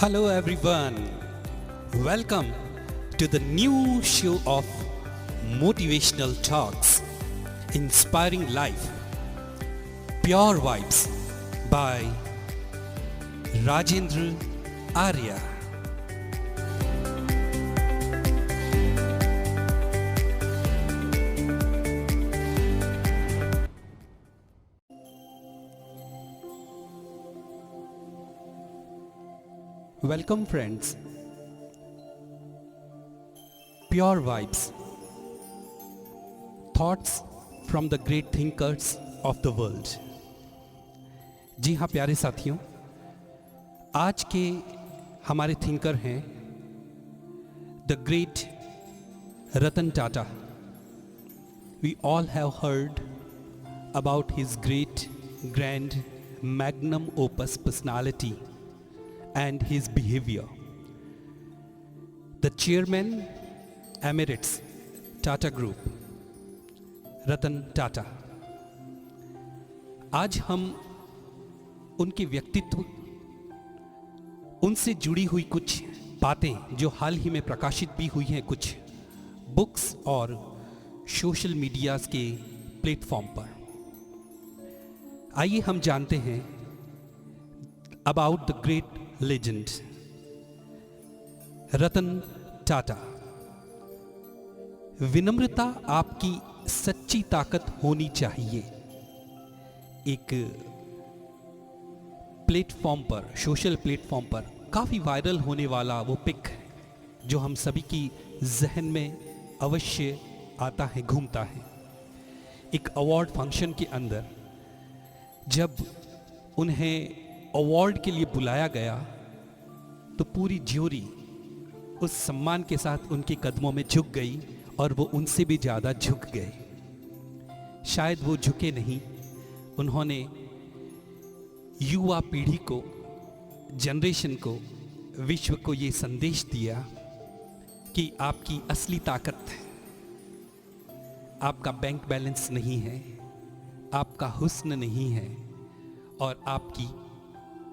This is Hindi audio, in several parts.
Hello, everyone. Welcome to the new show of Motivational Talks, Inspiring Life, Pure Vibes by Rajendra Arya. Welcome, friends. Pure Vibes, Thoughts from the Great Thinkers of the World. जी हाँ प्यारे साथियों, आज के हमारे थिंकर हैं the great Ratan Tata. We all have heard about his great, grand, magnum opus personality and his behavior. The chairman emeritus Tata Group, Ratan Tata. आज हम उनके व्यक्तित्व, उनसे जुड़ी हुई कुछ बातें जो हाल ही में प्रकाशित भी हुई हैं कुछ बुक्स और सोशल मीडियाज के प्लेटफॉर्म पर, आइए हम जानते हैं about the great legend Ratan Tata. विनम्रता आपकी सच्ची ताकत होनी चाहिए. एक प्लेटफॉर्म पर, सोशल प्लेटफॉर्म पर काफी वायरल होने वाला वो पिक जो हम सभी की जहन में अवश्य आता है, घूमता है. एक अवार्ड फंक्शन के अंदर जब उन्हें अवार्ड के लिए बुलाया गया तो पूरी ज्यूरी उस सम्मान के साथ उनके कदमों में झुक गई और वो उनसे भी ज़्यादा झुक गए. शायद वो झुके नहीं, उन्होंने युवा पीढ़ी को, जनरेशन को, विश्व को ये संदेश दिया कि आपकी असली ताकत आपका बैंक बैलेंस नहीं है, आपका हुस्न नहीं है और आपकी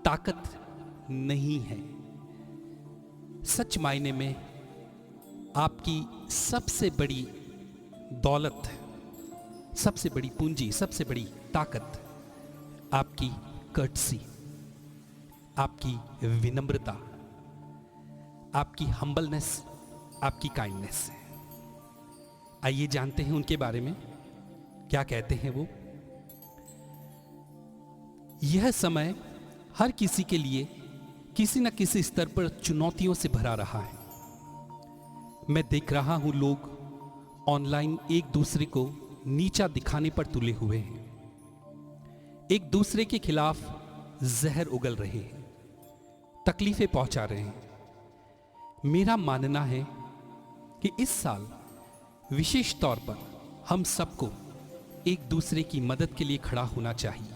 ताकत नहीं है. सच मायने में आपकी सबसे बड़ी दौलत, सबसे बड़ी पूंजी, सबसे बड़ी ताकत आपकी कर्टसी, आपकी विनम्रता, आपकी हम्बलनेस, आपकी काइंडनेस है. आइए जानते हैं उनके बारे में क्या कहते हैं वो. यह समय हर किसी के लिए किसी न किसी स्तर पर चुनौतियों से भरा रहा है. मैं देख रहा हूं लोग ऑनलाइन एक दूसरे को नीचा दिखाने पर तुले हुए हैं, एक दूसरे के खिलाफ जहर उगल रहे हैं, तकलीफें पहुंचा रहे हैं. मेरा मानना है कि इस साल विशेष तौर पर हम सबको एक दूसरे की मदद के लिए खड़ा होना चाहिए.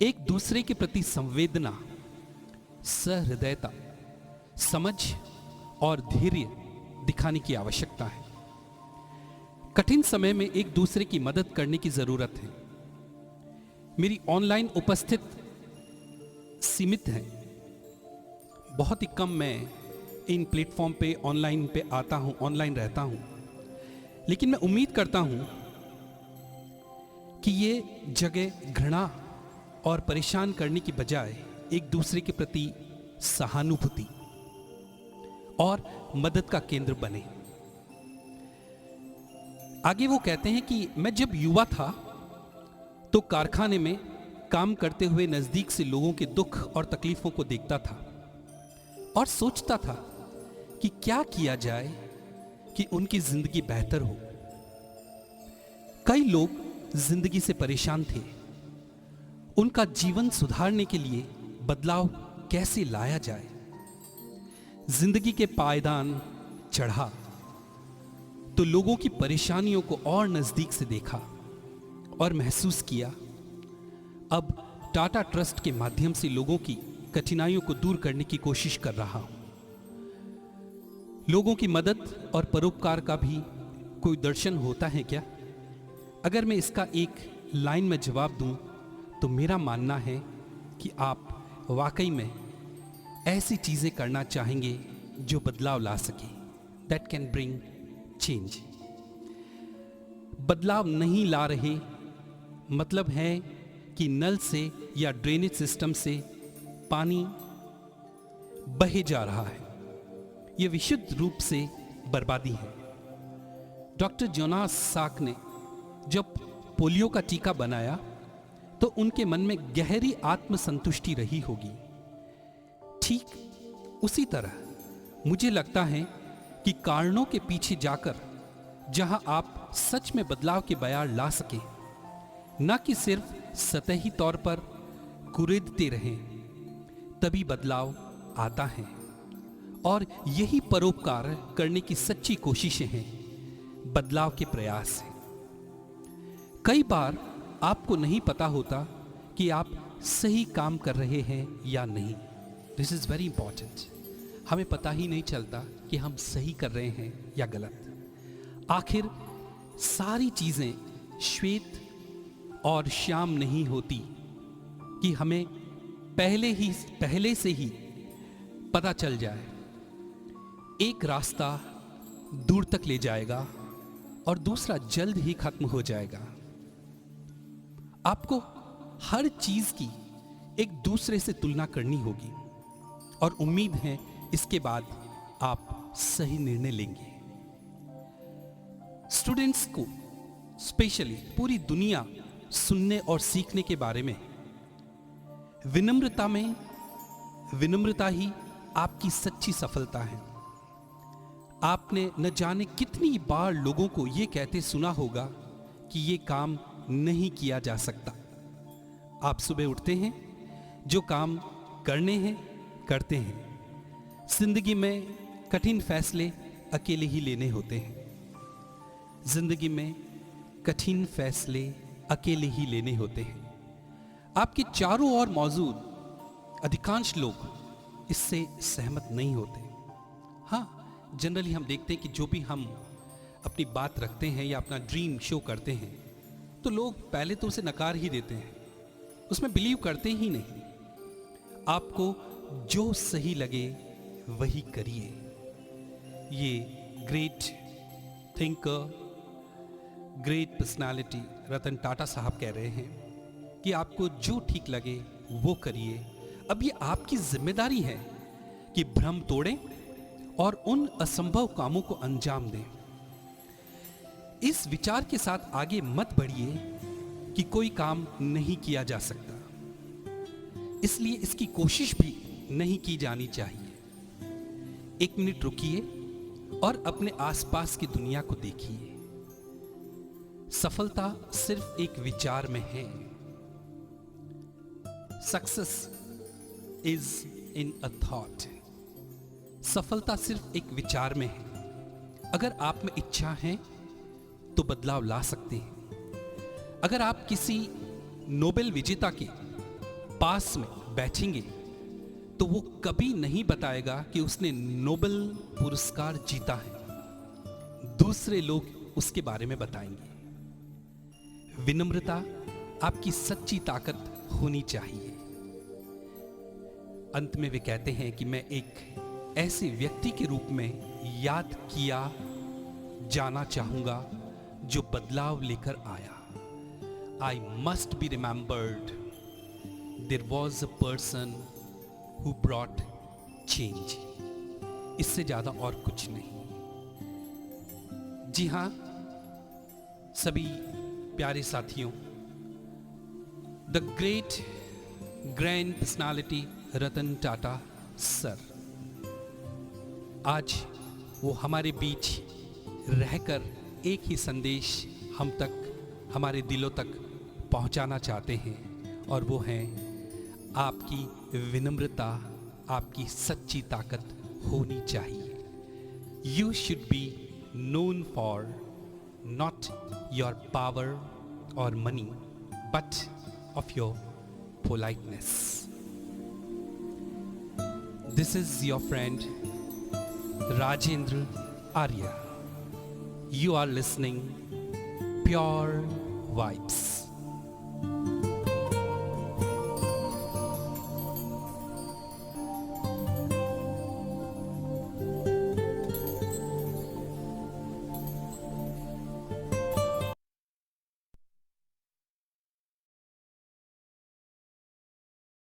एक दूसरे के प्रति संवेदना, सहृदयता, समझ और धैर्य दिखाने की आवश्यकता है. कठिन समय में एक दूसरे की मदद करने की जरूरत है. मेरी ऑनलाइन उपस्थिति सीमित है, बहुत ही कम मैं इन प्लेटफॉर्म पे ऑनलाइन पे आता हूं, ऑनलाइन रहता हूं, लेकिन मैं उम्मीद करता हूं कि ये जगह घृणा और परेशान करने की बजाय एक दूसरे के प्रति सहानुभूति और मदद का केंद्र बने. आगे वो कहते हैं कि मैं जब युवा था तो कारखाने में काम करते हुए नजदीक से लोगों के दुख और तकलीफों को देखता था और सोचता था कि क्या किया जाए कि उनकी जिंदगी बेहतर हो. कई लोग जिंदगी से परेशान थे. उनका जीवन सुधारने के लिए बदलाव कैसे लाया जाए. जिंदगी के पायदान चढ़ा तो लोगों की परेशानियों को और नजदीक से देखा और महसूस किया. अब टाटा ट्रस्ट के माध्यम से लोगों की कठिनाइयों को दूर करने की कोशिश कर रहा हूं. लोगों की मदद और परोपकार का भी कोई दर्शन होता है क्या? अगर मैं इसका एक लाइन में जवाब दूं तो मेरा मानना है कि आप वाकई में ऐसी चीजें करना चाहेंगे जो बदलाव ला सके, दैट कैन ब्रिंग चेंज। बदलाव नहीं ला रहे मतलब है कि नल से या ड्रेनेज सिस्टम से पानी बहे जा रहा है। यह विशुद्ध रूप से बर्बादी है। डॉक्टर जोनास साक ने जब पोलियो का टीका बनाया तो उनके मन में गहरी आत्मसंतुष्टि रही होगी। ठीक उसी तरह मुझे लगता है कि कारणों के पीछे जाकर जहां आप सच में बदलाव के बयार ला सके, न कि सिर्फ सतही तौर पर कुरेदते रहें, तभी बदलाव आता है। और यही परोपकार करने की सच्ची कोशिशें हैं, बदलाव के प्रयास हैं। कई बार आपको नहीं पता होता कि आप सही काम कर रहे हैं या नहीं। This is very important. हमें पता ही नहीं चलता कि हम सही कर रहे हैं या गलत। आखिर सारी चीजें श्वेत और श्याम नहीं होती कि हमें पहले से ही पता चल जाए। एक रास्ता दूर तक ले जाएगा और दूसरा जल्द ही खत्म हो जाएगा। आपको हर चीज की एक दूसरे से तुलना करनी होगी और उम्मीद है इसके बाद आप सही निर्णय लेंगे। स्टूडेंट्स को स्पेशली पूरी दुनिया सुनने और सीखने के बारे में विनम्रता ही आपकी सच्ची सफलता है। आपने न जाने कितनी बार लोगों को यह कहते सुना होगा कि यह काम नहीं किया जा सकता। आप सुबह उठते हैं, जो काम करने हैं करते हैं। जिंदगी में कठिन फैसले अकेले ही लेने होते हैं। जिंदगी में कठिन फैसले अकेले ही लेने होते हैं। आपके चारों ओर मौजूद अधिकांश लोग इससे सहमत नहीं होते। हाँ, जनरली हम देखते हैं कि जो भी हम अपनी बात रखते हैं या अपना ड्रीम शो करते हैं तो लोग पहले तो उसे नकार ही देते हैं, उसमें बिलीव करते ही नहीं। आपको जो सही लगे वही करिए। ये great thinker, great personality Ratan Tata साहब कह रहे हैं कि आपको जो ठीक लगे वो करिए। अब ये आपकी जिम्मेदारी है कि भ्रम तोड़ें और उन असंभव कामों को अंजाम दें। इस विचार के साथ आगे मत बढ़िए कि कोई काम नहीं किया जा सकता, इसलिए इसकी कोशिश भी नहीं की जानी चाहिए। एक मिनट रुकिए और अपने आसपास की दुनिया को देखिए। सफलता सिर्फ एक विचार में है। Success is in a thought. सफलता सिर्फ एक विचार में है। अगर आप में इच्छा है तो बदलाव ला सकते हैं। अगर आप किसी नोबेल विजेता के पास में बैठेंगे तो वो कभी नहीं बताएगा कि उसने नोबेल पुरस्कार जीता है। दूसरे लोग उसके बारे में बताएंगे। विनम्रता आपकी सच्ची ताकत होनी चाहिए। अंत में वे कहते हैं कि मैं एक ऐसे व्यक्ति के रूप में याद किया जाना चाहूंगा जो बदलाव लेकर आया। I must be remembered. There was a person who brought change. इससे ज्यादा और कुछ नहीं। जी हां, सभी प्यारे साथियों, the great grand personality Ratan Tata sir आज वो हमारे बीच रहकर एक ही संदेश हम तक, हमारे दिलों तक पहुंचाना चाहते हैं, और वो है आपकी विनम्रता आपकी सच्ची ताकत होनी चाहिए। You should be known for not your power और money but of your politeness. This is your friend Rajendra Arya. You are listening Pure Vibes.